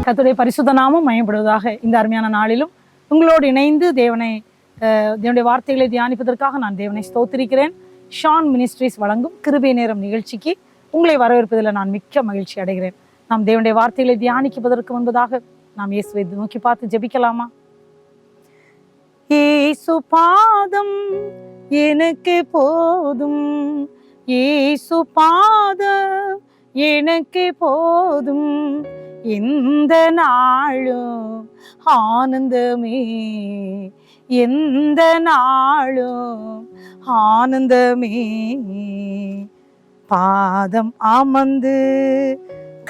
கர்த்தருடைய பரிசுத்த நாமம் மயப்படுவதாக. இந்த அருமையான நாளிலும் உங்களோடு இணைந்து தேவனுடைய வார்த்தைகளை தியானிப்பதற்காக நான் தேவனை ஸ்தோத்திரிக்கிறேன். ஷான் மினிஸ்ட்ரிஸ் வழங்கும் கிருபை நேரம் நிகழ்ச்சிக்கு உங்களை வரவேற்பதில் நான் மிக்க மகிழ்ச்சி அடைகிறேன். நாம் தேவனுடைய வார்த்தைகளை தியானிப்பதற்கு முன்பதாக நாம் இயேசுவை நோக்கி பார்த்து ஜெபிக்கலாமா? இயேசு பாதம் எனக்கு போதும், இயேசு பாதம் எனக்கு போதும், எந்த நாளும் ஆனந்தமே, எந்த நாளும் ஆனந்தமே. பாதம் அமர்ந்து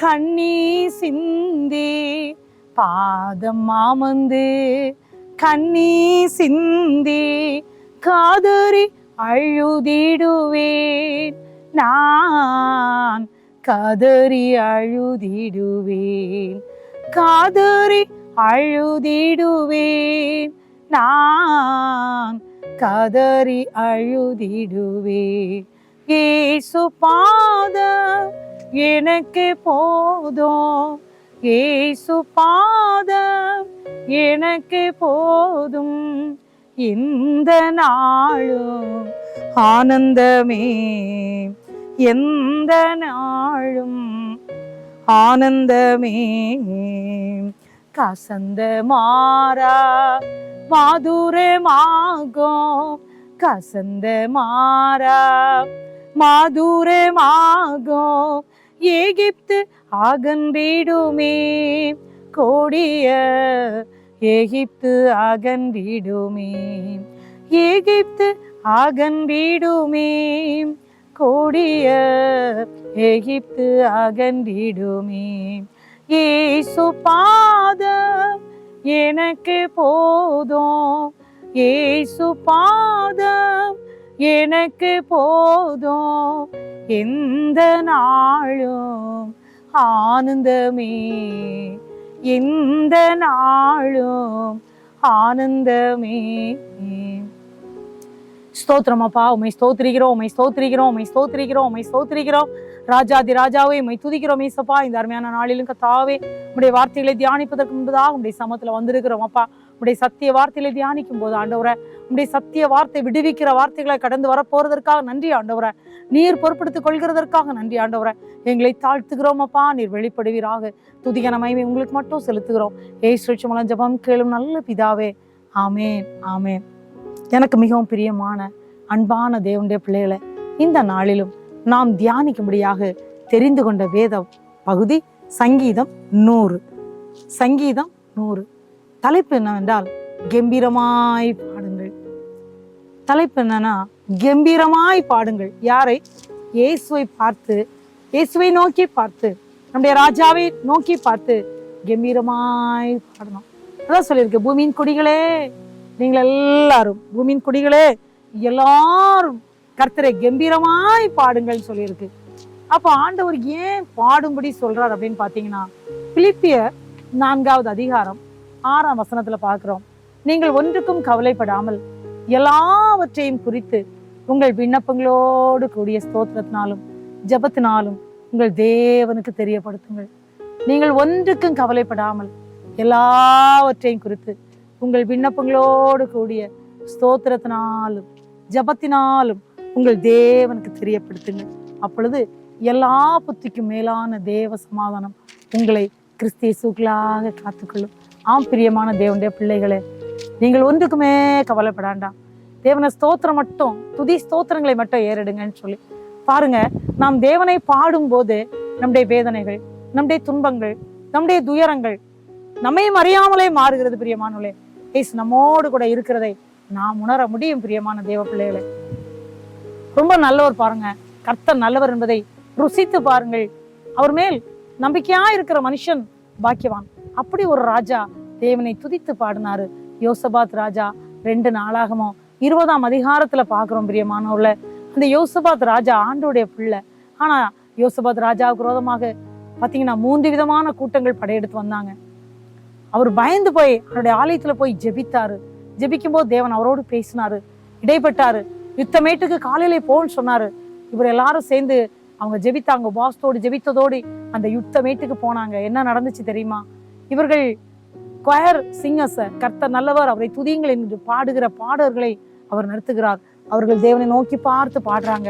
கண்ணீர் சிந்தி, பாதம் அமர்ந்து கண்ணீர் சிந்தி, காதறி அழுதிடுவேன், நான் காதறி அழுதிடுவேன், காதறி அழுதிடுவேன், நான் காதறி அழுதிடுவேன். இயேசு பாதம் எனக்கு போதும், இயேசு பாதம் எனக்கு போதும், எந்த நாளும் ஆனந்தமே, எந்த நாளும் ஆனந்தமே. கசந்த மாறா மாதுரமாகும், கசந்த மாறா மாதுரமாகும், எகிப்து அகன்றிடுமே, கொடிய எகிப்து அகன்றிடுமே, எகிப்து அகன்றிடுமே, கொடிய எகிப்து அகன்றிடுமே. இயேசு பாதம் எனக்கு போதும், இயேசு பாதம் எனக்கு போதும், எந்த நாளும் ஆனந்தமே, எந்த நாளும் ஆனந்தமே. ஸ்தோத்திரம் அப்பா, உம்மை ஸ்தோத்திரிக்கிறோம், உம்மை ஸ்தோத்திரிக்கிறோம், உம்மை ஸ்தோத்திரிக்கிறோம், உம்மை ஸ்தோத்திரிக்கிறோம். ராஜாதி ராஜாவே உம்மை துதிக்கிறோம் ஏசப்பா. இந்த அருமையான நாளிலும் கர்த்தாவே உம்முடைய வார்த்தைகளை தியானிப்பதற்கு முன்பதாக உம்முடைய சமத்துல வந்திருக்கிறோம் அப்பா. உம்முடைய சத்திய வார்த்தைகளை தியானிக்கும் போது ஆண்டவரே, உம்முடைய சத்திய வார்த்தை விடுவிக்கிற வார்த்தைகளை கடந்து வர போறதற்காக நன்றி ஆண்டவரே. நீர் பொறுப்படுத்திக் கொள்கிறதற்காக நன்றி ஆண்டவரே. எங்களை தாழ்த்துகிறோம் அப்பா, நீர் வெளிப்படுவீராக. துதிகன மகிமை உங்களுக்கு மட்டும் செலுத்துகிறோம். இயேசு மூலம் ஜெபம் கேளும் நல்ல பிதாவே, ஆமேன், ஆமேன். எனக்கு மிகவும் பிரியமான அன்பான தேவனுடைய பிள்ளைகளை, இந்த நாளிலும் நாம் தியானிக்கும்படியாக தெரிந்து கொண்ட வேத பகுதி சங்கீதம் 100. சங்கீதம் 100 தலைப்பு என்னவென்றால் கம்பீரமாய் பாடுங்கள். தலைப்பு என்னன்னா கம்பீரமாய் பாடுங்கள். யாரை? இயேசுவை பார்த்து, இயேசுவை நோக்கி பார்த்து, நம்முடைய ராஜாவை நோக்கி பார்த்து கம்பீரமாய் பாடணும். அதான் சொல்லியிருக்கு, பூமியின் குடிகளே நீங்கள் எல்லாரும், பூமியின் குடிகளே எல்லாரும் கர்த்தரை கம்பீரமாய் பாடுங்கள் சொல்லியிருக்கு. அப்போ ஆண்டவர் ஏன் பாடும்படி சொல்றார் அப்படின்னு பார்த்தீங்கன்னா, பிலிப்பியர் 4வது அதிகாரம் 6ஆம் வசனத்துல பார்க்கிறோம். நீங்கள் ஒன்றுக்கும் கவலைப்படாமல் எல்லாவற்றையும் குறித்து உங்கள் விண்ணப்பங்களோடு கூடிய ஸ்தோத்திரத்தினாலும் ஜெபத்தினாலும் உங்கள் தேவனுக்கு தெரியப்படுத்துங்கள். நீங்கள் ஒன்றுக்கும் கவலைப்படாமல் எல்லாவற்றையும் குறித்து உங்கள் விண்ணப்பங்களோடு கூடிய ஸ்தோத்திரத்தினாலும் ஜெபத்தினாலும் உங்கள் தேவனுக்கு தெரியப்படுத்துங்கள். அப்பொழுது எல்லா புத்திக்கும் மேலான தேவ சமாதானம் உங்களை கிறிஸ்து இயேசுவுக்குள்ளாக காத்துக்கொள்ளும். ஆம் பிரியமான தேவனுடைய பிள்ளைகளே, நீங்கள் ஒன்றுக்குமே கவலைப்படாண்டாம். தேவனை ஸ்தோத்திரம் மட்டும், துதி ஸ்தோத்திரங்களை மட்டும் ஏறிடுங்கன்னு சொல்லி பாருங்க. நாம் தேவனை பாடும்போது நம்முடைய வேதனைகள், நம்முடைய துன்பங்கள், நம்முடைய துயரங்கள் நம்மையும் அறியாமலே மாறுகிறது. பிரியமானவர்களே, இயேசு நம்மோடு கூட இருக்கிறதை நாம் உணர முடியும். பிரியமான தேவ பிள்ளைகளே, ரொம்ப நல்லவர் பாருங்க. கர்த்தர் நல்லவர் என்பதை ருசித்து பாருங்கள். அவர் மேல் நம்பிக்கையா இருக்கிற மனுஷன் பாக்கியவான். அப்படி ஒரு ராஜா தேவனை துதித்து பாடினாரு. யோசபாத் ராஜா 2 நாளாகமோ 20ஆம் அதிகாரத்துல பாக்குறோம். பிரியமானவர்களே, அந்த யோசபாத் ராஜா ஆண்டோடைய பிள்ளை. ஆனா யோசபாத் ராஜாவுக்கு விரோதமாக பாத்தீங்கன்னா 3 விதமான கூட்டங்கள் படையெடுத்து வந்தாங்க. அவர் பயந்து போய் அவருடைய ஆலயத்துல போய் ஜெபித்தாரு. ஜெபிக்கும் போது தேவன் அவரோடு பேசினாரு, இடைப்பட்டாரு. யுத்தமேட்டுக்கு காலையிலே போன்னு சொன்னாரு. இவர் எல்லாரும் சேர்ந்து அவங்க ஜெபித்தாங்க. உபவாசத்தோடு ஜெபித்ததோடு அந்த யுத்தமேட்டுக்கு போனாங்க. என்ன நடந்துச்சு தெரியுமா? இவர்கள் கொயர் சிங்கர்ஸ கர்த்தர் நல்லவர் அவரை துதியுங்கள் என்று பாடுகிற பாடல்களை அவர் நடத்துகிறார். அவர்கள் தேவனை நோக்கி பார்த்து பாடுறாங்க.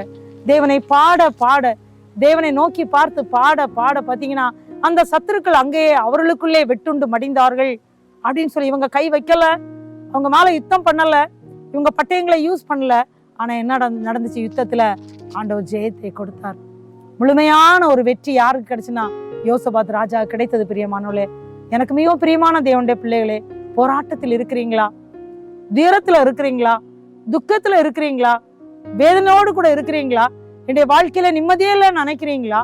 தேவனை பாட பாட, தேவனை நோக்கி பார்த்து பாட பாட பாத்தீங்கன்னா அந்த சத்துருக்கள் அங்கேயே அவர்களுக்குள்ளே வெட்டுண்டு மடிந்தார்கள் அப்படின்னு சொல்லி இவங்க கை வைக்கல, அவங்க மேல யுத்தம் பண்ணல, இவங்க பட்டயங்களை யூஸ் பண்ணல. ஆனா என்ன நடந்துச்சு? யுத்தத்துல ஆண்டவர் ஜெயத்தை கொடுத்தார். முழுமையான ஒரு வெற்றி யாருக்கு கிடைச்சுன்னா யோசபாத் ராஜா கிடைத்தது. பிரியமானவர்களே, எனக்கு மிகவும் பிரியமான தேவனுடைய பிள்ளைகளே, போராட்டத்தில் இருக்கிறீங்களா? துயரத்துல இருக்கிறீங்களா? துக்கத்துல இருக்கிறீங்களா? வேதனையோடு கூட இருக்கிறீங்களா? என்னுடைய வாழ்க்கையில நிம்மதியே இல்லைன்னு நினைக்கிறீங்களா?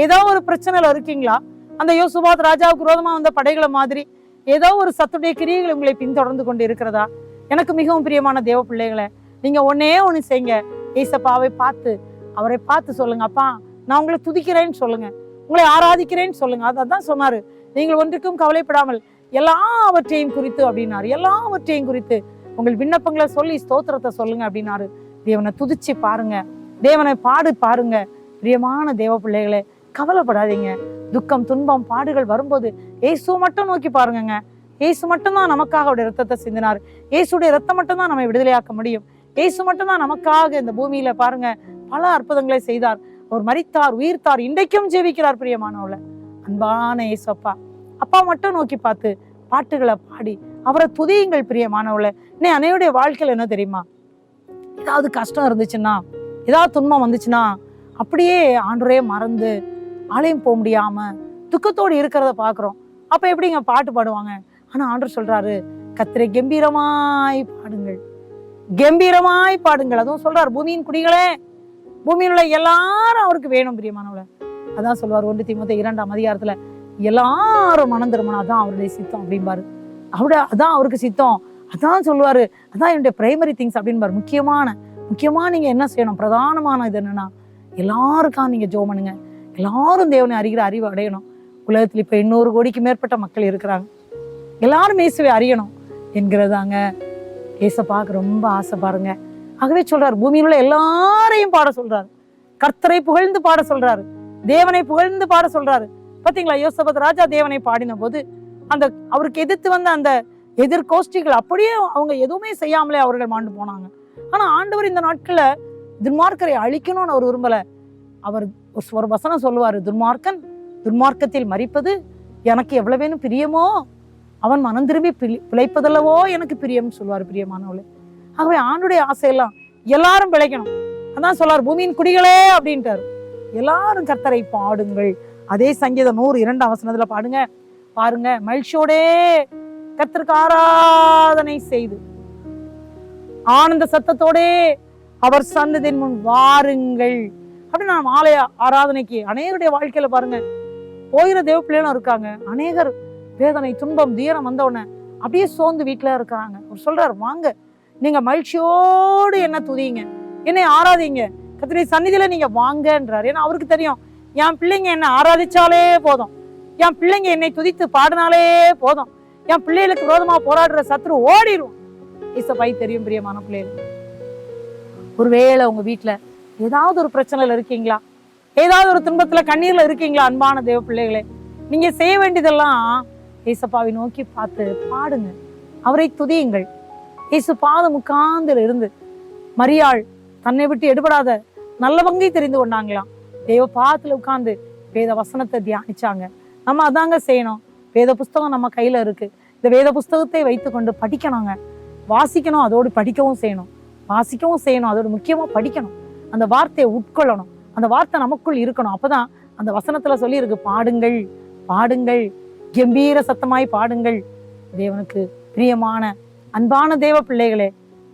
ஏதோ ஒரு பிரச்சனையில இருக்கீங்களா? அந்த யோசபாத் ராஜாவுக்கு விரோதமா வந்த படைகளை மாதிரி ஏதோ ஒரு சத்துடைய கிரியைகள் உங்களை பின்தொடர்ந்து கொண்டு இருக்கிறதா? எனக்கு மிகவும் பிரியமான தேவ பிள்ளைகளை, நீங்க ஒன்னே ஒண்ணு செய்யுங்க. ஏசப்பாவை பார்த்து, அவரை பார்த்து சொல்லுங்க, அப்பா நான் உங்களை துதிக்கிறேன்னு சொல்லுங்க, உங்களை ஆராதிக்கிறேன்னு சொல்லுங்க. அதான் சொன்னாரு, நீங்கள் ஒன்றுக்கும் கவலைப்படாமல் எல்லாவற்றையும் குறித்து அப்படின்னாரு. எல்லாவற்றையும் குறித்து உங்கள் விண்ணப்பங்களை சொல்லி ஸ்தோத்திரத்தை சொல்லுங்க அப்படின்னாரு. தேவனை துதிச்சு பாருங்க, தேவனை பாடு பாருங்க. பிரியமான தேவ பிள்ளைகளே, கவலைப்படாதீங்க. துக்கம் துன்பம் பாடுகள் வரும்போது இயேசு மட்டும் நோக்கி பாருங்க. இயேசு மட்டும்தான் நமக்காக அவருடைய ரத்தத்தை சிந்தினார். இயேசுடைய ரத்தம் மட்டும்தான் நம்மை விடுதலையாக்க முடியும். இயேசு மட்டும்தான் நமக்காக இந்த பூமியில பாருங்க பல அற்புதங்களை செய்தார். அவர் மரித்தார், உயிர்த்தார், இன்றைக்கும் ஜீவிக்கிறார். பிரியமானவள, அன்பான இயேசு அப்பா, அப்பா மட்டும் நோக்கி பார்த்து பாட்டுகளை பாடி அவரை துதியுங்கள். பிரியமானவள, இன்னும் அனைவருடைய வாழ்க்கையில என்ன தெரியுமா? ஏதாவது கஷ்டம் இருந்துச்சுன்னா, ஏதாவது துன்பம் வந்துச்சுன்னா அப்படியே ஆண்டவரே மறந்து ஆலயம் போக முடியாம துக்கத்தோடு இருக்கிறத பாக்குறோம். அப்ப எப்படிங்க பாட்டு பாடுவாங்க? ஆனா ஆண்டவர் சொல்றாரு, கர்த்தரை கம்பீரமாய் பாடுங்கள், கம்பீரமாய் பாடுங்கள். அதுவும் சொல்றாரு, பூமியின் குடிகளே, பூமியில் உள்ள எல்லாரும் அவருக்கு வேணும். பிரியமானவள, அதான் சொல்லுவார் 1 தீமோத்தேயு 2:2 எல்லாரும் மனம் திரும்பணும், அதான் அவருடைய சித்தம் அப்படின்பாரு. அதான் அவருக்கு சித்தம், அதான் சொல்லுவாரு, அதான் என்னுடைய பிரைமரி திங்ஸ் அப்படின்பாரு. முக்கியமா நீங்க என்ன செய்யணும்? பிரதானமான இது என்னன்னா, எல்லாருக்காக நீங்க ஜெபம் பண்ணுங்க. எல்லாரும் தேவனை அறிகிற அறிவு அடையணும். உலகத்துல இப்ப 800 கோடிக்கு மேற்பட்ட மக்கள் இருக்கிறாங்க. எல்லாரும் இயேசுவை அறியணும் என்கிறதாங்க ஏசப்பாக்கு ரொம்ப ஆசை பாருங்க. ஆகவே சொல்றாரு, பூமியில் உள்ள எல்லாரையும் பாட சொல்றாரு, கர்த்தரை புகழ்ந்து பாட சொல்றாரு, தேவனை புகழ்ந்து பாட சொல்றாரு. பாத்தீங்களா, யோசபாத் ராஜா தேவனை பாடின போது அந்த அவருக்கு எதிர்த்து வந்த அந்த எதிர்கோஷ்டிகள் அப்படியே அவங்க எதுவுமே செய்யாமலே அவர்கள் மாண்டு போனாங்க. ஆனா ஆண்டவர் இந்த நாட்கள்ல துன்மார்க்கரை அழிக்கணும்னு அவர் விரும்பல. அவர் ஒரு வசனம் சொல்லுவாரு, துன்மார்க்கன் துன்மார்க்கத்தில் மரிப்பது எனக்கு எவ்வளவேனும் பிரியமோ, அவன் மனம் திரும்பி பிழைப்பதல்லவோ எனக்கு பிரியம்னு சொல்லுவாரு. பிரியமானவளே, ஆகவே ஆண்டுடைய ஆசையெல்லாம் எல்லாரும் பிழைக்கணும். அதான் சொல்லாரு, பூமியின் குடிகளே அப்படின்ட்டாரு. எல்லாரும் கர்த்தரை பாடுங்கள். அதே சங்கீதம் 102 பாடுங்க பாருங்க, மகிழ்ச்சியோடே கர்த்தருக்கு ஆராதனை செய்து ஆனந்த சத்தத்தோடே அவர் சன்னதியின் முன் வாருங்கள் அப்படின்னு நாம் ஆலய ஆராதனைக்கு அநேகருடைய வாழ்க்கையில பாருங்க போகிற தேவ பிள்ளைகளும் இருக்காங்க. அநேகர் வேதனை துன்பம் தீரம் வந்தவுடனே அப்படியே சோர்ந்து வீட்டுல இருக்கிறாங்க. அவர் சொல்றாரு, வாங்க நீங்க மகிழ்ச்சியோடு என்ன துதிங்க, என்னை ஆராதிங்க, கர்த்தருடைய சந்நிதியில நீங்க வாங்கன்றாரு. ஏன்னா அவருக்கு தெரியும், என் பிள்ளைங்க என்ன ஆராதிச்சாலே போதும், என் பிள்ளைங்க என்னை துதித்து பாடினாலே போதும், என் பிள்ளைகளுக்கு விரோதமா போராடுற சத்துரு ஓடிடும். இயேசுவை தெரியும். பிரியமான பிள்ளைகள், ஒருவேளை உங்க வீட்டுல ஏதாவது ஒரு பிரச்சனையில இருக்கீங்களா, ஏதாவது ஒரு துன்பத்துல கண்ணீர்ல இருக்கீங்களா? அன்பான தேவ பிள்ளைகளே, நீங்க செய்ய வேண்டியதெல்லாம் ஏசப்பாவை நோக்கி பார்த்து பாடுங்க, அவரை துதியுங்கள். இயேசு பாதம் உட்கார்ந்து இருந்து மரியாள் தன்னை விட்டு எடுபடாத நல்ல பங்கை தெரிந்து கொண்டாங்களாம். தேவ பாதத்துல உட்கார்ந்து வேத வசனத்தை தியானிச்சாங்க. நம்ம அதாங்க செய்யணும். வேத புஸ்தகம் நம்ம கையில இருக்கு. இந்த வேத புஸ்தகத்தை வைத்துக்கொண்டு படிக்கணுங்க, வாசிக்கணும், அதோடு படிக்கவும் செய்யணும், வாசிக்கவும் செய்யணும், அதோடு முக்கியமா படிக்கணும். அந்த வார்த்தையை உட்கொள்ளணும், அந்த வார்த்தை நமக்குள் இருக்கணும். அப்பதான் அந்த வசனத்துல சொல்லி இருக்கு, பாடுங்கள் பாடுங்கள் கம்பீர சத்தமாய் பாடுங்கள். தேவனுக்கு பிரியமான அன்பான தேவ பிள்ளைகளே,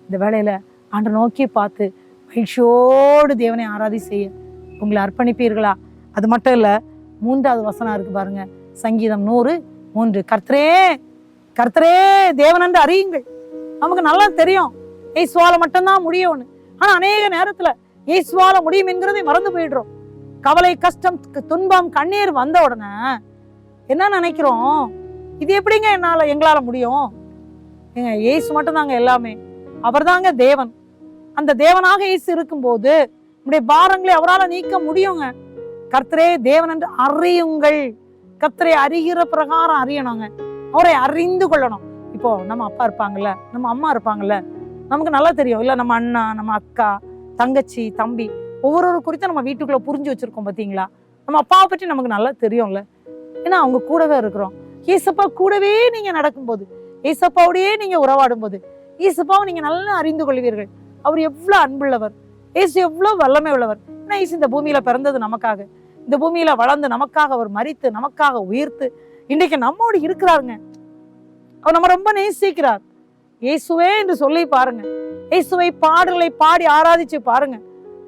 இந்த வேளையில ஆண்டை நோக்கி பார்த்து மகிழ்ச்சியோடு தேவனை ஆராதி செய்ய உங்களை அர்ப்பணிப்பீர்களா? அது மட்டும் இல்ல, 3வது வசனம் இருக்கு பாருங்க, சங்கீதம் 103, கர்த்தரே கர்த்தரே தேவன் என்று அறியுங்கள். நமக்கு நல்லா தெரியும் இயேசுவால மட்டும்தான் முடியும்னு. ஆனா அநேக நேரத்துல இயேசுவால முடியும் என்கிறதை மறந்து போயிடுறோம். கவலை கஷ்டம் துன்பம் கண்ணீர் வந்த உடனே என்ன நினைக்கிறோம், இது எப்படிங்க எங்களால முடியும்? ஏங்க, இயேசு மட்டும் தாங்க எல்லாமே. அவர் தாங்க தேவன். அந்த தேவனாக இயேசு இருக்கும்போது நம்முடைய பாரங்களை அவரால் நீக்க முடியுங்க. கர்த்தரே தேவன் என்று அறியுங்கள். கர்த்தரை அறிகிற பிரகாரம் அறியணுங்க. அவரை அறிந்து கொள்ளணும். இப்போ நம்ம அப்பா இருப்பாங்கல்ல, நம்ம அம்மா இருப்பாங்கல்ல, நமக்கு நல்லா தெரியும் இல்ல, நம்ம அண்ணா, நம்ம அக்கா, தங்கச்சி, தம்பி, ஒவ்வொரு குறித்து நம்ம வீட்டுக்குள்ள புரிஞ்சு வச்சிருக்கோம் பாத்தீங்களா? நம்ம அப்பாவை பற்றி நமக்கு நல்லா தெரியும்ல. ஏன்னா அவங்க கூடவே இருக்கிறோம். ஏசப்பா கூடவே நீங்க நடக்கும்போது, ஏசப்பாவோடையே நீங்க உறவாடும் போது, ஏசப்பாவை நீங்க நல்லா அறிந்து கொள்வீர்கள். அவர் எவ்வளவு அன்புள்ளவர், ஏசு எவ்வளவு வல்லமை உள்ளவர். ஏன்னா ஏசு இந்த பூமியில பிறந்தது நமக்காக, இந்த பூமியில வளர்ந்து நமக்காக அவர் மரித்து நமக்காக உயிர்த்து இன்றைக்கு நம்மோடு இருக்கிறாருங்க. அவர் நம்ம ரொம்ப நேசிக்கிறார். இயேசுவே என்று சொல்லி பாருங்க. இயேசுவை பாடல்களை பாடி ஆராதிச்சு பாருங்க.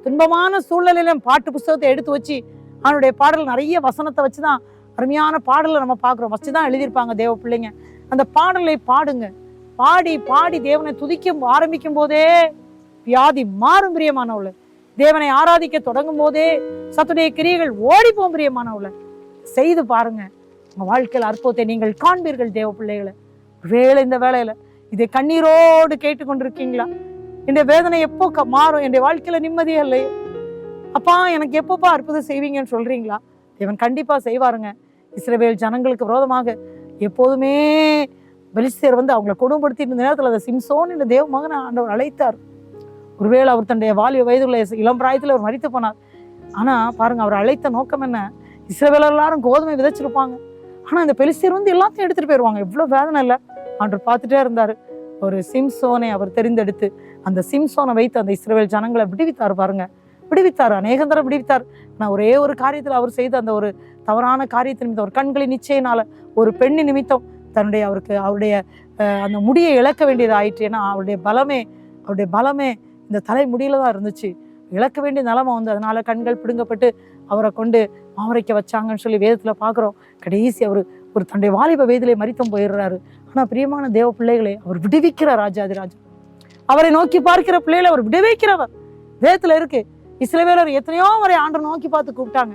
துன்பமான சூழ்நிலையிலும் பாட்டு புஸ்தகத்தை எடுத்து வச்சு அவனுடைய பாடல் நிறைய வசனத்தை வச்சுதான் அருமையான பாடலை நம்ம பார்க்கிறோம். வச்சுதான் எழுதியிருப்பாங்க தேவ பிள்ளைங்க. அந்த பாடலை பாடுங்க. பாடி பாடி தேவனை துதிக்க ஆரம்பிக்கும் போதே வியாதி மாறும் பிரியமானவள. தேவனை ஆராதிக்க தொடங்கும் போதே சத்துடைய கிரியைகள் ஓடிப்போம் பிரியமானவள. செய்து பாருங்க, உங்க வாழ்க்கையில் அற்புதத்தை நீங்கள் காண்பீர்கள் தேவ பிள்ளைகளை. வேலை இந்த வேலையில இதை கண்ணீரோடு கேட்டுக்கொண்டிருக்கீங்களா? இந்த வேதனை எப்போ மாறும், என் வாழ்க்கையில நிம்மதியே இல்லையே அப்பா, எனக்கு எப்பப்பா அற்புதம் செய்வீங்கன்னு சொல்றீங்களா? தேவன் கண்டிப்பா செய்வாருங்க. இஸ்ரவேல் ஜனங்களுக்கு விரோதமாக எப்போதுமே பெலிஸ்தர் வந்து அவங்களை கொடுமைப்படுத்தி இருந்த நேரத்தில் அந்த சிம்சோன் இந்த தேவ மகனை ஆண்டவர் அழைத்தார். ஒருவேளை அவர் தன்னுடைய வாலிப வயதுள்ள இளம் பிராயத்தில் அவர் மரித்து போனார். ஆனா பாருங்க, அவர் அழைத்த நோக்கம் என்ன? இஸ்ரவேலர் எல்லாரும் கோதுமை விதைச்சிருப்பாங்க, ஆனா இந்த பெலிஸ்தர் வந்து எல்லாத்தையும் எடுத்துட்டு போயிருவாங்க. எவ்வளவு வேதனை இல்லை. ஆண்டவர் பார்த்துட்டே இருந்தாரு. ஒரு சிம்சோனை அவர் தெரிந்தெடுத்து அந்த சிம்சோனை வைத்து அந்த இஸ்ரவேல் ஜனங்களை விடுவித்தார். பாருங்க, விடுவித்தார், அநேகந்தரம் விடுவித்தார். நான் ஒரே ஒரு காரியத்தில் அவர் செய்த அந்த ஒரு தவறான காரியத்தை நிமித்தம், ஒரு கண்களின் நிச்சயினால, ஒரு பெண்ணி நிமித்தம் அவருடைய அந்த முடியை இழக்க வேண்டியது ஆயிற்று. ஏன்னா அவருடைய பலமே இந்த தலை முடியில தான் இருந்துச்சு. இழக்க வேண்டிய நிலைமை வந்து அதனால கண்கள் பிடுங்கப்பட்டு அவரை கொண்டு மாவரைக்க வச்சாங்கன்னு சொல்லி வேதத்துல பாக்குறோம். கடைசி அவர் ஒரு தன்னுடைய வாலிப வயதிலே மரித்தும் போயிடுறாரு. ஆனா பிரியமான தேவ பிள்ளைகளை அவர் விடுவிக்கிற ராஜாதிராஜா. அவரை நோக்கி பார்க்கிற பிள்ளைகளை அவர் விடுவிக்கிறவர். வேதத்துல இருக்கு. இஸ்ரவேலர் எத்தனையோ முறை ஆண்டவரை நோக்கி பார்த்து கூப்பிட்டாங்க.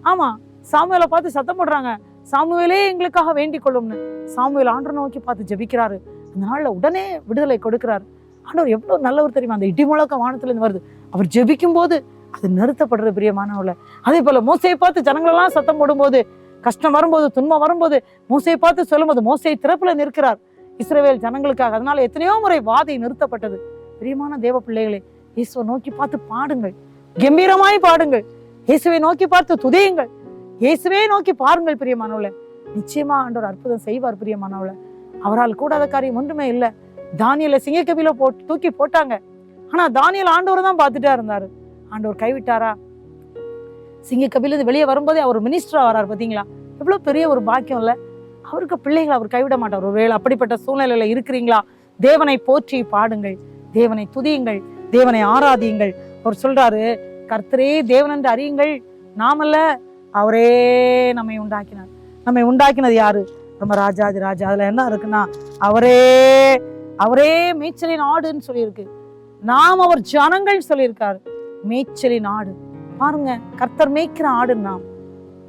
ஆமா, சாமுவேலை பார்த்து சத்தம் போடுறாங்க, சாமுவேலே எங்களுக்காக வேண்டிக் கொள்ளும்னு. சாமுவேல் ஆண்டவரை நோக்கி பார்த்து ஜெபிக்கிறாரு. அந்த நாள்ல உடனே விடுதலை கொடுக்கிறாரு. ஆண்டவர் எவ்வளவு நல்லவர் தெரியுமா? அந்த இடி முழக்கம் வானத்துல இருந்து வருது. அவர் ஜெபிக்கும் போது அது நிறுத்தப்படுறது பிரியமானவர்ல. அதே போல மோசையை பார்த்து ஜனங்களெல்லாம் சத்தம் போடும்போது, கஷ்டம் வரும்போது, துன்பம் வரும்போது, மோசையை பார்த்து சொல்லும்போது மோசை திறப்புல நிற்கிறார் இஸ்ரவேல் ஜனங்களுக்காக. அதனால எத்தனையோ முறை வாதை நிறுத்தப்பட்டது. பிரியமான தேவ பிள்ளைகளே, இயேசுவை நோக்கி பார்த்து பாடுங்கள், கம்பீரமாய் பாடுங்கள். இயேசுவை நோக்கி பார்த்து துதியுங்கள். இயேசுவே நோக்கி பாருங்கள் பிரியமானவள. நிச்சயமா ஆண்டவர் அற்புதம் செய்வார் பிரியமானவள. அவரால் கூடாத காரியம் ஒன்றுமே இல்லை. தானியேலை சிங்கக்கபில தூக்கி போட்டாங்க. ஆனா தானியேல் ஆண்டவர் தான் பார்த்துட்டா இருந்தாரு. ஆண்டவர் கைவிட்டாரா? சிங்கக்கபில வெளியே வரும்போதே அவர் மினிஸ்டரா வராரு. பாத்தீங்களா? எவ்வளவு பெரிய ஒரு பாக்கியம் இல்ல? அவருக்கு பிள்ளைகளை அவர் கைவிட மாட்டார். ஒருவேளை அப்படிப்பட்ட சூழ்நிலையில இருக்கிறீங்களா? தேவனை போற்றி பாடுங்கள், தேவனை துதியுங்கள், தேவனை ஆராதியுங்கள். அவர் சொல்றாரு, கர்த்தரே தேவன் என்று அறியுங்கள், நாமல்ல அவரே நம்மை உண்டாக்கினார். நம்மை உண்டாக்கினது யாரு? நம்ம ராஜாதி ராஜா. அதுல என்ன இருக்குன்னா, அவரே மேய்ச்சலின் ஆடுன்னு சொல்லியிருக்கு. நாம் அவர் ஜனங்கள் சொல்லியிருக்காரு. மேய்ச்சலின் ஆடு பாருங்க, கர்த்தர் மேய்க்கிற ஆடு நாம்.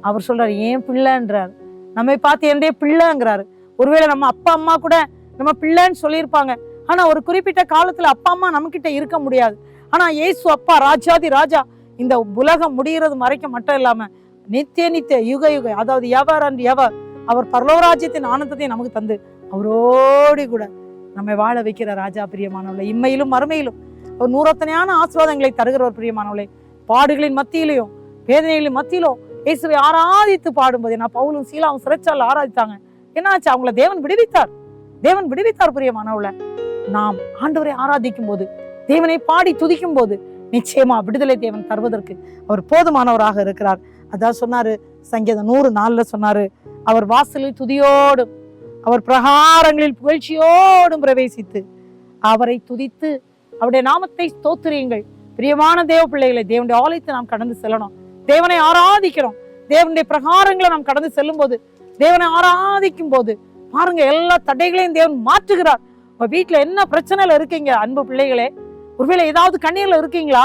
அவர் சொல்றாரு ஏன் பிள்ளைன்றாரு. நம்மை பார்த்து என்னுடைய பிள்ளைங்கிறாரு. ஒருவேளை நம்ம அப்பா அம்மா கூட நம்ம பிள்ளைன்னு சொல்லியிருப்பாங்க. ஆனா ஒரு குறிப்பிட்ட காலத்துல அப்பா அம்மா நம்ம கிட்ட இருக்க முடியாது. ஆனா இயேசு அப்பா, ராஜாதி ராஜா, இந்த உலகம் முடிகிறது மறைக்க மட்டும் இல்லாம நித்திய யுக யுக, அதாவது எவர் அண்ட் எவர், அவர் பரலோராஜ்யத்தின் ஆனந்தத்தை நமக்கு தந்து அவரோடு கூட நம்மை வாழ வைக்கிற ராஜா பிரியமானவளை. இம்மையிலும் மறுமையிலும் ஒரு நூறத்தனையான ஆசீர்வாதங்களை தருகிறவர் பிரியமானவளை. பாடுகளின் மத்தியிலையும் வேதனைகளின் மத்தியிலும் இயேசுவை ஆராதித்து பாடும்போது, நான் பவுலும் சீலாவும் சிறைச்சாலையில் ஆராதித்தாங்க. என்னாச்சு? அவங்கள தேவன் விடுவித்தார் பிரியமானவளை. நாம் ஆண்டவரை ஆராதிக்கும் போது, தேவனை பாடி துதிக்கும் போது நிச்சயமா விடுதலை தேவன் தருவதற்கு அவர் போதுமானவராக இருக்கிறார். அதான் சொன்னாரு சங்கீதம் 104 சொன்னாரு, அவர் வாசலில் துதியோடும் அவர் பிரகாரங்களில் புகழ்ச்சியோடும் பிரவேசித்து அவரை துதித்து அவருடைய நாமத்தை ஸ்தோத்திரியுங்கள். பிரியமான தேவ பிள்ளைகளை, தேவனுடைய ஆலயத்தை நாம் கடந்து செல்லணும், தேவனை ஆராதிக்கணும். தேவனுடைய பிரகாரங்களை நாம் கடந்து செல்லும் போது, தேவனை ஆராதிக்கும் போது பாருங்க, எல்லா தடைகளையும் தேவன் மாற்றுகிறார். உங்க வீட்டுல என்ன பிரச்சனையில இருக்கீங்க அன்பு பிள்ளைகளே? ஒருவேளை ஏதாவது கண்ணீர்ல இருக்கீங்களா?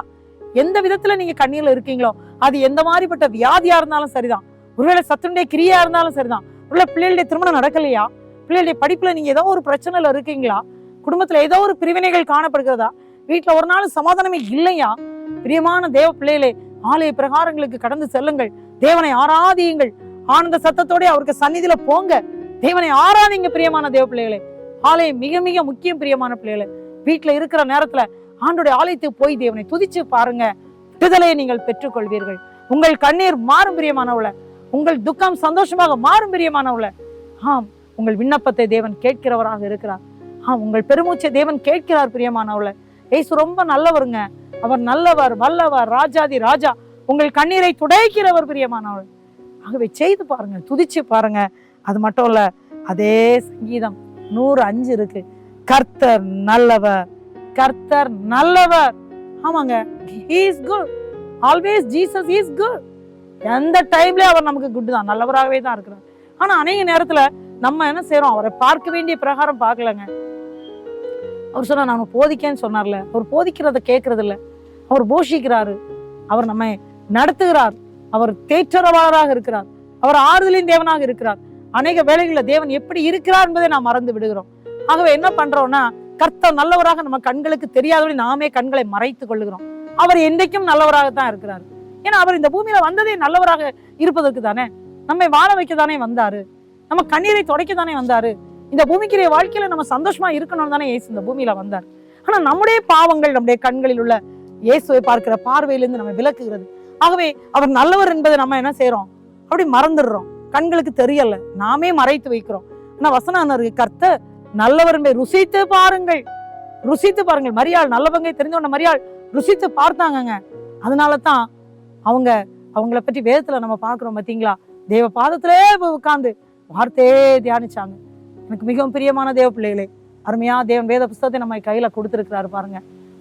எந்த விதத்துல நீங்க கண்ணீர்ல இருக்கீங்களோ, அது எந்த மாதிரிப்பட்ட வியாதியா இருந்தாலும் சரிதான், ஒருவேளை சத்துடைய கிரியா இருந்தாலும் சரிதான், ஒருவேளை பிள்ளைகளுடைய திருமணம் நடக்கலையா, பிள்ளைகளுடைய படிப்புல நீங்க ஏதோ ஒரு பிரச்சனையில இருக்கீங்களா, குடும்பத்துல ஏதோ ஒரு பிரிவினைகள் காணப்படுகிறதா, வீட்டுல ஒரு நாள் சமாதானமே இல்லையா, பிரியமான தேவ பிள்ளைகளே, ஆலய பிரகாரங்களுக்கு கடந்து செல்லுங்கள், தேவனை ஆராதியுங்கள். ஆனந்த சத்தத்தோட அவருக்கு சந்நிதியில போங்க. தேவனை ஆராதிங்க பிரியமான தேவ பிள்ளைகளே. ஆலயம் மிக மிக முக்கியம் பிரியமான பிள்ளைகளே. வீட்டுல இருக்கிற நேரத்துல ஆண்டோடைய ஆலயத்துக்கு போய் தேவனை துதிச்சு பாருங்க. விடுதலையை நீங்கள் பெற்றுக்கொள்வீர்கள். உங்கள் கண்ணீர் மாறும் பிரியமானவள. உங்கள் துக்கம் சந்தோஷமாக மாறும் பிரியமானவள. ஆம், உங்கள் விண்ணப்பத்தை தேவன் கேட்கிறவராக இருக்கிறார். உங்கள் பெருமூச்சை தேவன் கேட்கிறார் பிரியமானவள. ஏசு ரொம்ப நல்லவருங்க. அவர் நல்லவர், வல்லவர், ராஜாதி ராஜா. உங்கள் கண்ணீரை துடைக்கிறவர் பிரியமானவள். ஆகவே செய்து பாருங்க, துதிச்சு பாருங்க. அது மட்டும் இல்ல, அதே சங்கீதம் 105 இருக்கு. கர்த்தர் நல்லவர், கர்த்தர் நல்லவர். ஆமாங்க, he is good. Always Jesus is good. எந்த டைம்ல அவர் நமக்கு குட் தான், நல்லவராகவே தான் இருக்கிறார். ஆனா அநேக நேரத்துல நம்ம என்ன செய்யறோம், அவரை பார்க்க வேண்டிய பிரகாரம் பார்க்கலங்க. அவர் சொன்னா நான் போதிக்கேன்னு சொன்னார்ல, அவர் போதிக்கிறத கேட்கறது இல்ல. அவர் போஷிக்கிறாரு, அவர் நம்மை நடத்துகிறார், அவர் தேற்றரவாளராக இருக்கிறார், அவர் ஆறுதலின் தேவனாக இருக்கிறார். அநேக வேளைகளில் தேவன் எப்படி இருக்கிறார் என்பதை நாம் மறந்து விடுகிறோம். ஆகவே என்ன பண்றோம்னா, கர்த்தர் நல்லவராக நம்ம கண்களுக்கு தெரியாதபடி நாமே கண்களை மறைத்துக் கொள்ளுகிறோம். அவர் என்றைக்கும் நல்லவராகத்தான் இருக்கிறார். ஏன்னா அவர் இந்த பூமியில வந்ததே நல்லவராக இருப்பதற்கு தானே, நம்மை வாழ வைக்க தானே வந்தாரு, நம்ம கண்ணீரை துடைக்க தானே வந்தாரு. இந்த பூமிக்குரிய வாழ்க்கையில நம்ம சந்தோஷமா இருக்கணும்னு தானே இயேசு இந்த பூமியில வந்தார். ஆனா நம்முடைய பாவங்கள் நம்முடைய கண்களில் உள்ள இயேசுவை பார்க்கிற பார்வையிலிருந்து நம்ம விலக்குகிறது. ஆகவே அவர் நல்லவர் என்பதை நம்ம என்ன செய்யறோம், அப்படி மறந்துடுறோம், கண்களுக்கு தெரியல, நாமே மறைத்து வைக்கிறோம். ஆனா வசனம் இருக்கு, கர்த்தர் நல்லவர் என்பதை ருசித்து பாருங்கள், ருசித்து பாருங்கள். மரியாள் நல்லவங்க தெரிஞ்சவன மரியாள் ருசித்து பார்த்தாங்கங்க. அதனாலதான் அவங்கள பற்றி வேதத்துல நம்ம பாக்குறோம் பாத்தீங்களா, தேவ பாதத்திலே உட்கார்ந்து வார்த்தையே தியானிச்சாங்க. எனக்கு மிகவும் பிரியமான தேவ பிள்ளைகளே, அருமையா தேவன் வேத புஸ்தகத்தை நம்ம கையில கொடுத்திருக்கிறாரு பாருங்க.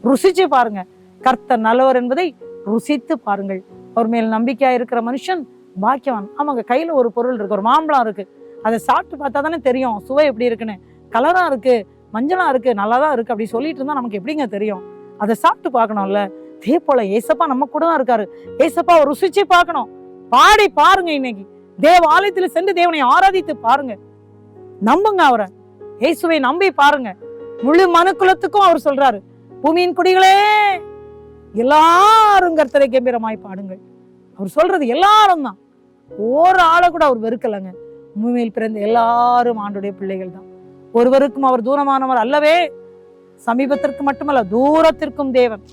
ருசிச்சு பாருங்க, கர்த்தர் நல்லவர் என்பதை ருசித்து பாருங்கள். அவர் மேல் நம்பிக்கையா இருக்கிற மனுஷன் பாக்கியவான். ஆமாங்க, கையில ஒரு பொருள் இருக்கு, ஒரு மாம்பழம் இருக்கு, அதை சாப்பிட்டு பார்த்தா தானே தெரியும் சுவை எப்படி இருக்குன்னு. கலரா இருக்கு, மஞ்சளா இருக்கு, நல்லாதான் இருக்கு அப்படி சொல்லிட்டு இருந்தா நமக்கு எப்படிங்க தெரியும்? அதை சாப்பிட்டு பார்க்கணும்ல. அதே போல ஏசப்பா நம்ம கூட தான் இருக்காரு. ஏசப்பா ருசிச்சு பார்க்கணும். பாடி பாருங்க, இன்னைக்கு தேவ ஆலயத்துல சென்று தேவனை ஆராதித்து பாருங்க. நம்புங்க அவரை, இயேசுவை நம்பி பாருங்க. முழு மனுக்குலத்துக்கும் அவர் சொல்றாரு, பூமியின் குடிகளே எல்லாரும் கர்த்தரை கம்பீரமாய் பாடுங்கள். அவர் சொல்றது எல்லாரும் தான், ஒரு ஆளை கூட அவர் வெறுக்கலங்க. பூமியில் பிறந்த எல்லாரும் ஆண்டுடைய பிள்ளைகள் தான். ஒருவருக்கும் அவர் தூரமானவர் அல்லவே, சமீபத்திற்கு மட்டுமல்ல தூரத்திற்கும் தேவன்.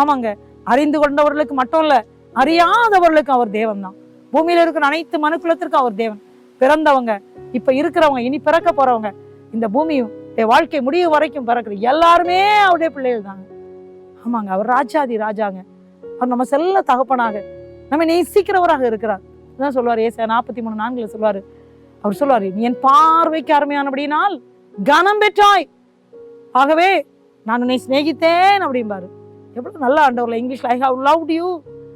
ஆமாங்க, அறிந்து கொண்டவர்களுக்கு மட்டும் இல்ல, அறியாதவர்களுக்கு அவர் தேவன் தான். பூமியில இருக்கிற அனைத்து மனுக்குலத்திற்கும் அவர் தேவன். பிறந்தவங்க, இப்ப இருக்கிறவங்க, இனி பிறக்க போறவங்க, இந்த பூமியும் வாழ்க்கை முடிவு வரைக்கும் பிறக்கிற எல்லாருமே அவருடைய பிள்ளைகள் தாங்க. ஆமாங்க, அவர் ராஜாதி ராஜாங்க. அவர் நம்ம செல்ல தகப்பனாக நம்ம நேசிக்கிறவராக இருக்கிறார். அதான் சொல்லுவார் ஏசாயா 43:4 சொல்லுவாரு. அவர் சொல்லுவாரு, நீ என் பார்வைக்கு அருமையானபடினால் கனம் பெற்றாய், ஆகவே நான் உன்னை சிநேகித்தேன் அப்படிம்பாரு. எவ்வளவு நல்ல ஆண்டவர்ல இங்கிலீஷ்ல, I have loved you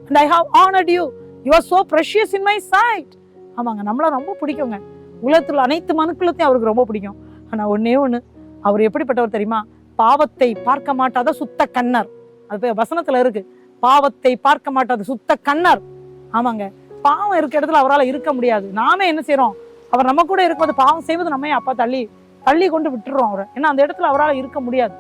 and I have honored you, you are so precious in my sight. ஆமாங்க, நம்மள ரொம்ப பிடிக்குங்க. உலகத்துல அனைத்து மனுக்குலத்தையும் அவருக்கு ரொம்ப பிடிக்கும். ஆனா ஒன்னே ஒண்ணு, அவர் எப்படிப்பட்டவர் தெரியுமா? பாவத்தை பார்க்க மாட்டாத சுத்த கண்ணர். அது வசனத்துல இருக்கு, பாவத்தை பார்க்க மாட்டாத சுத்த கண்ணர். ஆமாங்க, பாவம் இருக்க இடத்துல அவரால் இருக்க முடியாது. நாமே என்ன செய்யறோம், அவர் நம்ம கூட இருக்கும்போது பாவம் செய்வது நம்ம அப்பா தள்ளி கொண்டு விட்டுறோம் அவரை. ஏன்னா அந்த இடத்துல அவரால் இருக்க முடியாது.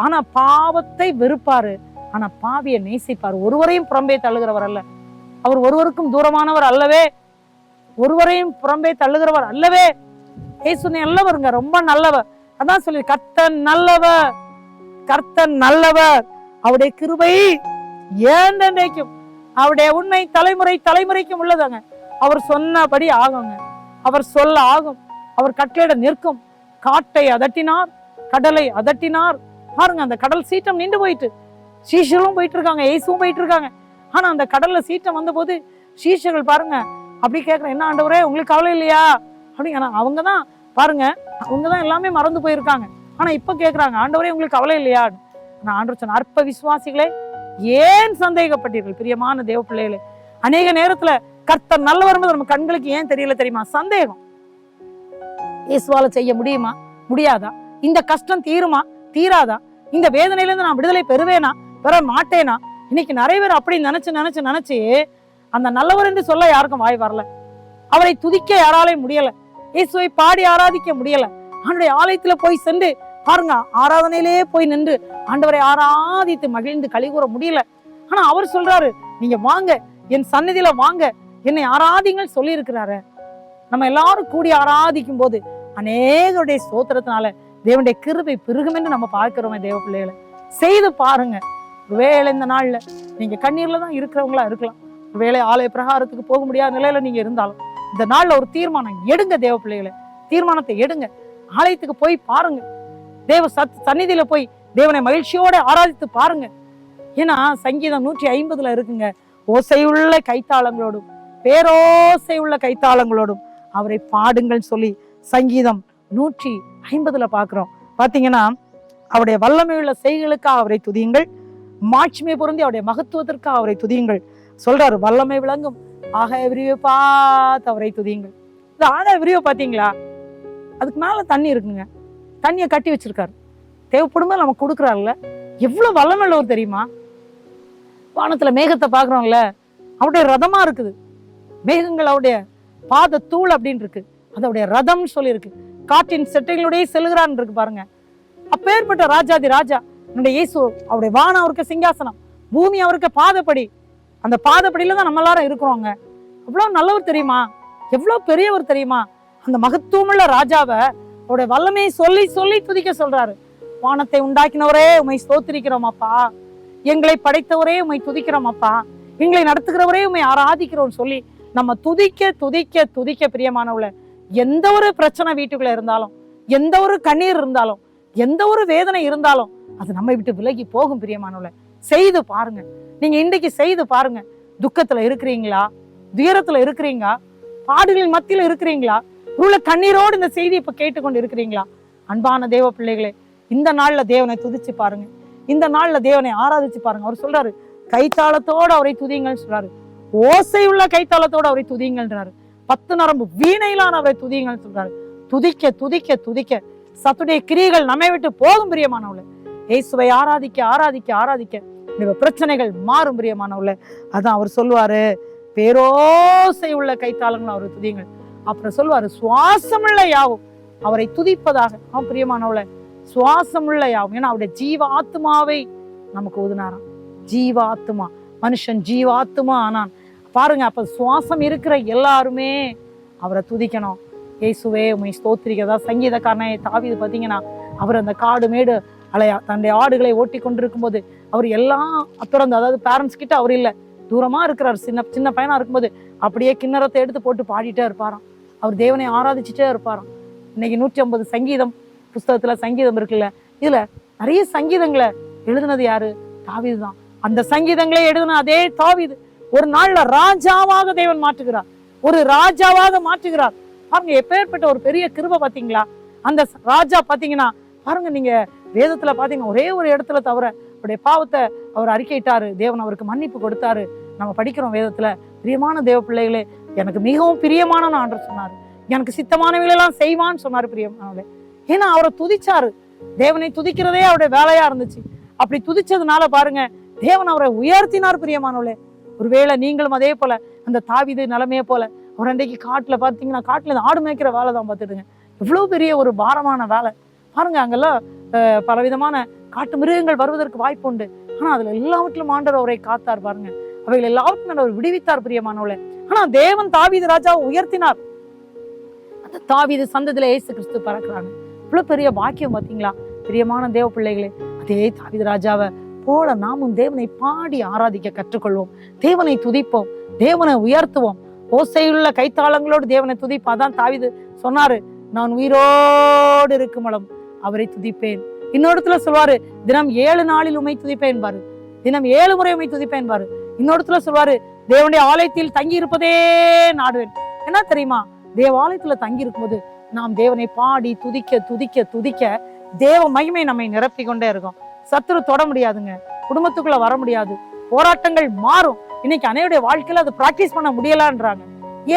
ஆனா பாவத்தை வெறுப்பாரு, ஆனா பாவியை நேசிப்பார். ஒருவரையும் புறம்பே தள்ளுகிறவர் அல்ல, அவர் ஒருவருக்கும் தூரமானவர் அல்லவே, ஒருவரையும் புறம்பே தள்ளுகிறவர் அல்லவே. ஏசு நல்லவருங்க, ரொம்ப நல்லவர். அதான் சொல்லி, கர்த்தர் நல்லவர், கர்த்தர் நல்லவர், அவருடைய கிருபை என்றென்றைக்கும், அவருடைய உண்மை தலைமுறைக்கும் உள்ளதாங்க. அவர் சொன்னபடி ஆகுங்க, அவர் சொல்ல ஆகும், அவர் கட்டளையிட நிற்கும். காட்டை அதட்டினார், கடலை அதட்டினார். பாருங்க, அந்த கடல் சீற்றம் நின்று போயிட்டு, சீஷர்களும் போயிட்டு இருக்காங்க, ஏசுவும் போயிட்டு இருக்காங்க. ஆனா அந்த கடல்ல சீற்றம் வந்த போது சீஷர்கள் பாருங்க அப்படி கேட்கிறேன், என்ன ஆண்டவரே உங்களுக்கு கவலை இல்லையா அப்படிங்க. அவங்கதான் பாருங்க, அவங்கதான் எல்லாமே மறந்து போயிருக்காங்க. ஆனா இப்ப கேட்கிறாங்க, ஆண்டவரே உங்களுக்கு கவலை இல்லையா? நான் ஆண்டவர் சொன்ன, அற்ப விசுவாசிகளே ஏன் சந்தேகப்பட்டீர்கள்? பிரியமான தேவ பிள்ளைகளே, அநேக நேரத்துல கர்த்தர் நல்லவர் என்பது நம்ம கண்களுக்கு ஏன் தெரியல தெரியுமா? சந்தேகம். இயேசுவால செய்ய முடியுமா? முடியாதா? இந்த கஷ்டம் தீருமா? தீராதா? இந்த வேதனையில இருந்து நான் விடுதலை பெறுவேனா? பெற மாட்டேனா? இன்னைக்கு நிறைய பேர் அப்படி நினைச்சு அந்த நல்லவர் என்று சொல்ல யாருக்கும் வாய் வரல. அவரை துதிக்க யாராலையும் முடியல, இயேசுவை பாடி ஆராதிக்க முடியல. ஆண்டவருடைய ஆலயத்துல போய் சென்று பாருங்க, ஆராதனையிலே போய் நின்று ஆண்டவரை ஆராதித்து மகிழ்ந்து கலிகூற முடியல. ஆனா அவர் சொல்றாரு, நீங்க வாங்க, என் சந்நிதியில வாங்க, என்னை ஆராதிங்கள் சொல்லி இருக்கிறாரு. நம்ம எல்லாரும் கூடி ஆராதிக்கும் போது அநேகருடைய ஸ்தோத்திரத்தினால தேவனுடைய கிருபை பெருகும் என்று நம்ம பார்க்கிறோமே தேவ பிள்ளைகளை. செய்து பாருங்க. ஒருவேளை இந்த நாள்ல நீங்க கண்ணீர்ல தான் இருக்கிறவங்களா இருக்கலாம், ஒருவேளை ஆலய பிரகாரத்துக்கு போக முடியாத நிலையில நீங்க இருந்தாலும் இந்த நாள்ல ஒரு தீர்மானம் எடுங்க தேவ பிள்ளைகளை. தீர்மானத்தை எடுங்க. ஆலயத்துக்கு போய் பாருங்க, தேவ சந்நிதியில போய் தேவனை மகிழ்ச்சியோட ஆராதித்து பாருங்க. ஏன்னா சங்கீதம் 150 இருக்குங்க, ஓசையுள்ள கைத்தாளங்களோடும் பேரோசை உள்ள கைத்தாளங்களோடும் அவரை பாடுங்கள் சொல்லி சங்கீதம் 150 பாக்குறோம். பாத்தீங்கன்னா அவருடைய வல்லமையுள்ள செய்களுக்காக அவரை துதியுங்கள், மாட்சிமை பொருந்தி அவருடைய மகத்துவத்திற்காக அவரை துதியுங்கள் சொல்றாரு. வல்லமை விளங்கும் ஆகாய விரிவை பார்த்து அவரை துதியுங்கள். இந்த ஆகாய விரிவை பாத்தீங்களா, அதுக்கு மேல தண்ணி இருக்குங்க, தண்ணியை கட்டி வச்சிருக்காரு. தேவைப்படும்போது நம்ம கொடுக்குறாருல்ல, எவ்வளவு வல்லமையுள்ளவர் தெரியுமா. வானத்துல மேகத்தை பாக்குறோம்ல, அவருடைய ரதமா இருக்குது. மேகங்கள் அவருடைய பாத தூள் அப்படின்னு இருக்கு, அதோடைய ரதம் சொல்லி இருக்கு. காற்றின் செட்டைகளுடைய செல்கிறான் இருக்கு பாருங்க. அப்பேற்பட்ட ராஜாதி ராஜா என்னுடைய இயேசு, அவருடைய வானம் அவருக்கு சிங்காசனம், பூமி அவருக்கு பாதப்படி. அந்த பாதப்படியில தான் நம்ம எல்லாரும் இருக்கிறோங்க. அவ்வளவு நல்லவர் தெரியுமா, எவ்வளவு பெரியவர் தெரியுமா. அந்த மகத்துவமுள்ள ராஜாவை அவருடைய வல்லமையை சொல்லி சொல்லி துதிக்க சொல்றாரு. வானத்தை உண்டாக்கினவரே உம்மை ஸ்தோத்திரிக்கிறோம் அப்பா, எங்களை படைத்தவரே உம்மை துதிக்கிறோம் அப்பா, எங்களை நடத்துகிறவரே உம்மை ஆராதிக்கிறோம் சொல்லி நம்ம துதிக்க துதிக்க துதிக்க பிரியமானவள, எந்த ஒரு பிரச்சனை வீட்டுக்குள்ள இருந்தாலும், எந்த ஒரு கண்ணீர் இருந்தாலும், எந்த ஒரு வேதனை இருந்தாலும் அது நம்மை விட்டு விலகி போகும் பிரியமானவள. செய்து பாருங்க. நீங்க இன்றைக்கு செய்து பாருங்க. துக்கத்துல இருக்கிறீங்களா, துயரத்துல இருக்கிறீங்களா, பாடுகளின் மத்தியில இருக்கிறீங்களா, உள்ள கண்ணீரோடு இந்த செய்தி இப்ப கேட்டுக்கொண்டு இருக்கிறீங்களா? அன்பான தேவ பிள்ளைகளே, இந்த நாள்ல தேவனை துதிச்சு பாருங்க, இந்த நாள்ல தேவனை ஆராதிச்சு பாருங்க. அவர் சொல்றாரு கைத்தாளத்தோடு அவரை துதிங்கன்னு சொல்றாரு, ஓசை உள்ள கைத்தாளத்தோடு அவரை துதிங்கன்றாரு, 10 நரம்பு வீணையிலான அவரை துதிங்கன்னு சொல்றாரு. துதிக்க துதிக்க துதிக்க சத்துடைய கிரியைகள் நம்மை விட்டு போகும் பிரியமானவள. இயேசுவை ஆராதிக்க ஆராதிக்க ஆராதிக்க இந்த பிரச்சனைகள் மாறும் பிரியமானவள. அதான் அவர் சொல்லுவாரு, பேரோசை உள்ள கைத்தாளங்கள் அவரை துதிங்கள். அப்புறம் சொல்லுவாரு, சுவாசமுள்ள யாவும் அவரை துதிப்பதாக. அவன் பிரியமானவள, சுவாசமுள்ள யாவும். ஏன்னா அவருடைய ஜீவ ஆத்மாவை நமக்கு ஊதுனாராம். ஜீவாத்மா, மனுஷன் ஜீவாத்மா ஆனான் பாருங்க. அப்ப சுவாசம் இருக்கிற எல்லாருமே அவரை துதிக்கணும். இயேசுவே உம்மை ஸ்தோத்திரிக்கிறதா. சங்கீதக்காரனே தாவீது பாத்தீங்கன்னா, அவர் அந்த காடு மேடு அலையா தன்னுடைய ஆடுகளை ஓட்டி கொண்டிருக்கும் போது அவர் எல்லாம் அப்புறம், அதாவது பேரண்ட்ஸ் கிட்ட அவர் இல்ல, தூரமா இருக்கிறார். சின்ன பையனா இருக்கும்போது அப்படியே கிண்ணறத்தை எடுத்து போட்டு பாடிட்டே இருப்பாராம். அவர் தேவனை ஆராதிச்சுட்டே இருப்பாராம். இன்னைக்கு 150 சங்கீதம் புஸ்தகத்துல சங்கீதம் இருக்குல்ல, இதுல நிறைய சங்கீதங்களை எழுதுனது யாரு? தாவீது தான். அந்த சங்கீதங்களை எழுதின அதே தாவீது ஒரு நாள்ல ராஜாவாக தேவன் மாற்றுகிறார், ஒரு ராஜாவாக மாற்றுகிறார். பாருங்க எப்பேற்பட்ட ஒரு பெரிய கிருபை பாத்தீங்களா. அந்த ராஜா பாத்தீங்கன்னா பாருங்க, நீங்க வேதத்துல பாத்தீங்க ஒரே ஒரு இடத்துல தவிர அவருடைய பாவத்தை அவர் அறிக்கையிட்டாரு, தேவன் அவருக்கு மன்னிப்பு கொடுத்தாரு. நம்ம படிக்கிறோம் வேதத்துல. பிரியமான தேவ பிள்ளைகளே, எனக்கு மிகவும் பிரியமான ஆண்டவர் சொன்னாரு, எனக்கு சித்தமானவைகளெல்லாம் செய்வான்னு சொன்னாரு பிரியமானவர்களே. ஏன்னா அவரை துதிச்சாரு. தேவனை துதிக்கிறதே அவருடைய வேலையா இருந்துச்சு. அப்படி துதிச்சதுனால பாருங்க தேவன் அவரை உயர்த்தினார் பிரியமானவர்களே. ஒருவேளை நீங்களும் அதே போல அந்த தாவீது நிலைமையை போல ஒரு அன்றைக்கு காட்டுல பாத்தீங்கன்னா, காட்டுல ஆடு மேய்க்கிற வேலை தான் பார்த்துடுங்க. எவ்வளவு பெரிய ஒரு பாரமான வேலை பாருங்க. அங்கெல்லாம் பலவிதமான காட்டு மிருகங்கள் வருவதற்கு வாய்ப்பு உண்டு. ஆனா அதுல எல்லாவற்றிலும் ஆண்டவர் அவரை காத்தார் பாருங்க. அவைகள் எல்லாருக்கும் அவர் விடுவித்தார் பிரியமானவர்களே. ஆனா தேவன் தாவீது ராஜாவை உயர்த்தினார். அந்த தாவீது சந்ததியில இயேசு கிறிஸ்து பறக்கிறாங்க. இவ்வளவு பெரிய பாக்கியம் பாத்தீங்களா பிரியமான தேவ பிள்ளைகளே. அதே தாவீது ராஜாவை போல நாமும் தேவனை பாடி ஆராதிக்க கற்றுக்கொள்வோம். தேவனை துதிப்போம், தேவனை உயர்த்துவோம். ஓசையுள்ள கைத்தாளங்களோடு தேவனை துதிப்போம். அதான் தாவீது சொன்னாரு, நான் உயிரோடு இருக்கும் அளவும் அவரை துதிப்பேன். இன்னொருத்துல சொல்வாரு, தினம் 7 நாளில் உம்மை துதிப்பேன் பாரு, தினம் 7 முறை உம்மை துதிப்பேன் பாரு. இன்னொருத்துல சொல்வாரு, தேவனுடைய ஆலயத்தில் தங்கி இருப்பதே நாடுவேன். என்ன தெரியுமா, தேவாலயத்துல தங்கி இருக்கும்போது நாம் தேவனை பாடி துதிக்க துதிக்க துதிக்க தேவ மகிமை நம்மை நிரப்பி கொண்டே இருக்கும். சத்துரு தொட முடியாதுங்க, குடும்பத்துக்குள்ள வர முடியாது, போராட்டங்கள் மாறும். இன்னைக்கு அனைவருடைய வாழ்க்கையில அது பிராக்டிஸ் பண்ண முடியலன்றாங்க.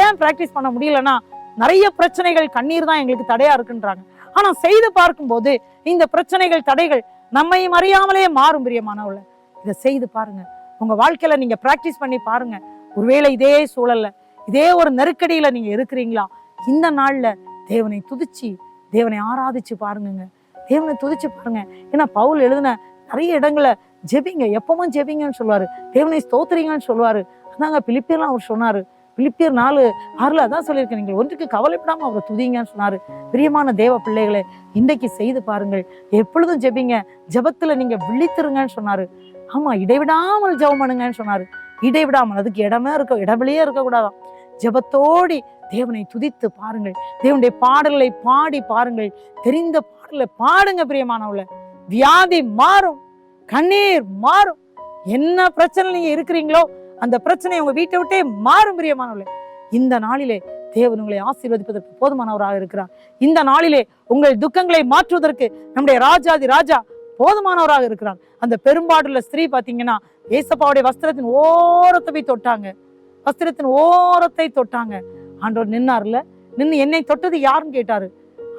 ஏன் பிராக்டிஸ் பண்ண முடியலன்னா, நிறைய பிரச்சனைகள் கண்ணீர் தான் எங்களுக்கு தடையா இருக்குன்றாங்க. ஆனா செய்து பார்க்கும் போது இந்த பிரச்சனைகள் தடைகள் நம்மையும் அறியாமலே மாறும் பிரியமானவர்களே. இதை செய்து பாருங்க, உங்க வாழ்க்கையில நீங்க பிராக்டிஸ் பண்ணி பாருங்க. ஒருவேளை இதே சூழல்ல, இதே ஒரு நெருக்கடியில நீங்க இருக்கிறீங்களா, இந்த நாள்ல தேவனை துதிச்சு தேவனை ஆராதிச்சு பாருங்க, தேவனை துதிச்சு பாருங்க. ஏன்னா பவுல் எழுதின நிறைய இடங்களை ஜெபிங்க, எப்பவும் ஜெபிங்கன்னு சொல்லுவாரு, தேவனை ஸ்தோத்திரிங்கன்னு சொல்லுவாரு. அதாங்க பிலிப்பியர்லாம் அவர் சொன்னாரு, பிலிப்பியர் 4:6 அதான் சொல்லியிருக்கேன், நீங்கள் ஒன்றுக்கு கவலைப்படாம அவரை துதிங்கன்னு சொன்னாரு. பிரியமான தேவ பிள்ளைகளை இன்றைக்கு செய்து பாருங்கள். எப்பொழுதும் ஜெபிங்க, ஜெபத்துல நீங்க விழித்திருங்கன்னு சொன்னாரு. ஆமா, இடைவிடாமல் ஜெபம் பண்ணுங்கன்னு சொன்னாரு. இடைவிடாமல், அதுக்கு இடவெளியே இருக்கக்கூடாதான். ஜெபத்தோடி தேவனை துதித்து பாருங்கள். தேவனுடைய பாடல்களை பாடி பாருங்கள். தெரிந்த பாடலை பாடுங்க பிரியமானவள. வியாதி மாறும், கண்ணீர் மாறும். என்ன பிரச்சனை நீங்க இருக்கிறீங்களோ அந்த பிரச்சனை உங்க வீட்டை விட்டே மாறும் பிரியமானவளே. இந்த நாளிலே தேவன் உங்களை ஆசீர்வதிப்பதற்கு போதுமானவராக இருக்கிறார். இந்த நாளிலே உங்கள் துக்கங்களை மாற்றுவதற்கு நம்முடைய ராஜாதி ராஜா போதுமானவராக இருக்கிறார். அந்த பெரும்பாடுள்ள ஸ்திரீ பாத்தீங்கன்னா ஏசப்பாவுடைய வஸ்திரத்தின் ஓரத்தை போய் தொட்டாங்க. வஸ்திரத்தின் ஓரத்தை தொட்டாங்க. ஆண்டவர் நின்னார்ல, நின்று என்னை தொட்டது யாருன்னு கேட்டாரு.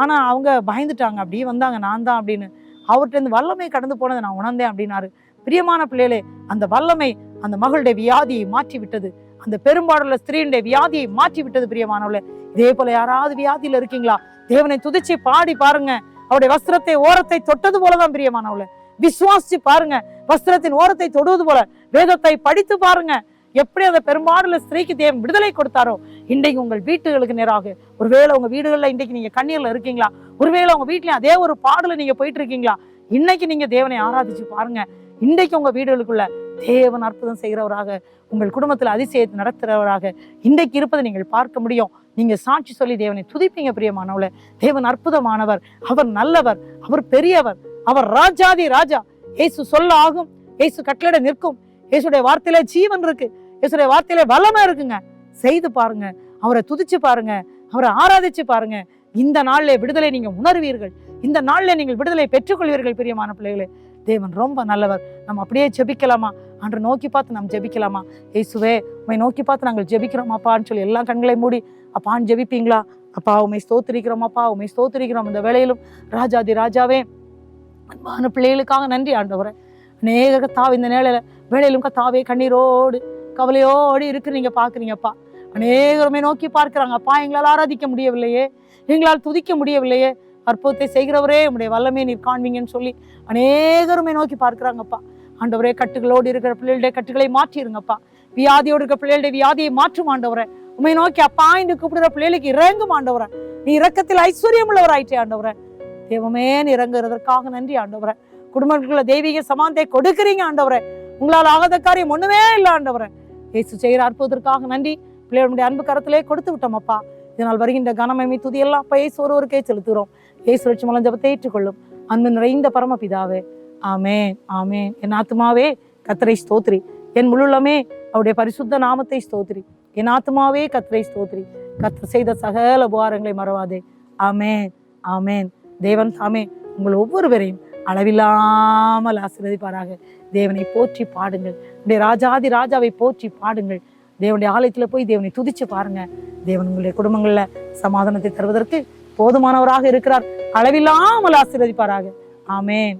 ஆனா அவங்க பயந்துட்டாங்க, அப்படியே வந்தாங்க, நான் தான் அப்படின்னு. அவர்கிட்ட இருந்து வல்லமை கடந்து போனதை நான் உணர்ந்தேன் அப்படின்னாரு. பிரியமான பிள்ளைகளே, அந்த வல்லமை அந்த மகளுடைய வியாதியை மாற்றி விட்டது. அந்த பெரும்பாடுள்ள ஸ்திரீனுடைய வியாதியை மாற்றி விட்டது. பிரியமானவளே, இதே போல யாராவது வியாதியில இருக்கீங்களா? தேவனை துதிச்சு பாடி பாருங்க. அவருடைய வஸ்திரத்தை ஓரத்தை தொட்டது போலதான் பிரியமானவளே. விசுவாசிச்சு பாருங்க, வஸ்திரத்தின் ஓரத்தை தொடுவது போல. வேதத்தை படித்து பாருங்க, எப்படி அந்த பெரும்பாடுள்ள ஸ்திரீக்கு தேவன் விடுதலை கொடுத்தாரோ இன்றைக்கு உங்கள் வீட்டுகளுக்கு நேராக. ஒருவேளை உங்க வீடுகள்ல இன்றைக்கு நீங்க கண்ணீர்ல இருக்கீங்களா? ஒருவேளை உங்க வீட்லயும் அதே ஒரு பாடல நீங்க போயிட்டு இருக்கீங்களா? இன்னைக்கு நீங்க தேவனை ஆராதிச்சு பாருங்க. இன்றைக்கு உங்க வீடுகளுக்குள்ள தேவன் அற்புதம் செய்கிறவராக, உங்கள் குடும்பத்துல அதிசயத்தை நடத்துறவராக இன்றைக்கு இருப்பதை நீங்கள் பார்க்க முடியும். நீங்க சாட்சி சொல்லி தேவனை துதிப்பீங்க பிரியமானவள. தேவன் அற்புதமானவர், அவர் நல்லவர், அவர் பெரியவர், அவர் ராஜாதி ராஜா. இயேசு சொல்ல ஆகும், இயேசு கட்டளையிட நிற்கும். இயேசுடைய வார்த்தையில ஜீவன் இருக்கு, இயேசுடைய வார்த்தையில வல்லமை இருக்குங்க. செய்து பாருங்க, அவரை துதிச்சு பாருங்க, அவரை ஆராதிச்சு பாருங்க. இந்த நாள்ல விடுதலை நீங்க உணர்வீர்கள். இந்த நாள்ல நீங்கள் விடுதலை பெற்றுக்கொள்வீர்கள் பிரியமான பிள்ளைகளே. தேவன் ரொம்ப நல்லவர். நம்ம அப்படியே ஜெபிக்கலாமா? அன்று நோக்கி பார்த்து நாம் ஜெபிக்கலாமா? இயேசுவே, உம்மை நோக்கி பார்த்து நாங்கள் ஜெபிக்கிறோம் அப்பான்னு சொல்லி எல்லா கண்களை மூடி அப்பான்னு ஜெபிப்பீங்களா? அப்பா, உம்மை ஸ்தோத்திரிக்கிறோம் அப்பா, உம்மை ஸ்தோத்திரிக்கிறோம். இந்த வேளையிலும் ராஜாதி ராஜாவே, அன்பான பிள்ளைகளுக்காக நன்றி ஆண்டவரே. அநேக கத்தாவே இந்த வேளையிலும் கத்தாவே கண்ணீரோடு கவலையோடு இருக்கு நீங்க பாக்குறீங்கப்பா. அநேகருமே நோக்கி பார்க்கிறாங்க, அப்பா எங்களால் ஆராதிக்க முடியவில்லையே, எங்களால் துதிக்க முடியவில்லையே, அற்புதத்தை செய்கிறவரே உங்களுடைய வல்லமே நீர் காண்பீங்கன்னு சொல்லி அநேகருமே நோக்கி பார்க்கிறாங்கப்பா. ஆண்டவரே, கட்டுகளோடு இருக்கிற பிள்ளைகளுடைய கட்டுகளை மாற்றிருங்கப்பா. வியாதியோடு இருக்கிற பிள்ளைகளுடைய வியாதியை மாற்றும் ஆண்டவரே. உண்மை நோக்கி அப்பா என்று கூப்பிடுற பிள்ளைகளுக்கு இறங்கும் ஆண்டவரே. நீ இரக்கத்தில் ஐஸ்வர்யம் உள்ளவராயிட்டே ஆண்டவரே. தேவமே இறங்குறதற்காக நன்றி ஆண்டவரே. குடும்பங்களுக்குள்ள தெய்வீக சமானத்தை கொடுக்குறீங்க ஆண்டவரே. உங்களால் ஆகாத காரியம் ஒண்ணுமே இல்லை ஆண்டவரே. இயேசு செய்கிற அற்புதத்திற்காக நன்றி. பிள்ளைகளுடைய அன்பு கரத்திலே கொடுத்து விட்டோம் அப்பா. இதனால் வருகின்ற கனமமை துதி எல்லாம் அப்பா இயேசு ஒருவருக்கே செலுத்துகிறோம். இயேசு ரட்சி மூலம் ஜெபத்தை ஏற்றுக்கொள்ளும் அன்பு நிறைந்த பரமபிதாவே. ஆமேன், ஆமேன். என் ஆத்துமாவே கர்த்தரை ஸ்தோத்திரி, என் முழுலமே அவருடைய பரிசுத்த நாமத்தை ஸ்தோத்திரி. என் ஆத்துமாவே கர்த்தரை ஸ்தோத்திரி, கர்த்தர் செய்த சகல உபகாரங்களை மறவாதே. ஆமேன், ஆமேன். தேவன் தாமே உங்கள் ஒவ்வொருவரையும் அளவில்லாமல் ஆசீர்வதிப்பாராக. தேவனை போற்றி பாடுங்கள். உடைய ராஜாதி ராஜாவை போற்றி பாடுங்கள். தேவனுடைய ஆலயத்துல போய் தேவனை துதிச்சு பாருங்க. தேவன் உங்களுடைய குடும்பங்கள்ல சமாதானத்தை தருவதற்கு போதுமானவராக இருக்கிறார். அளவில்லாமல் ஆசீர்வதிப்பாராக. ஆமேன்.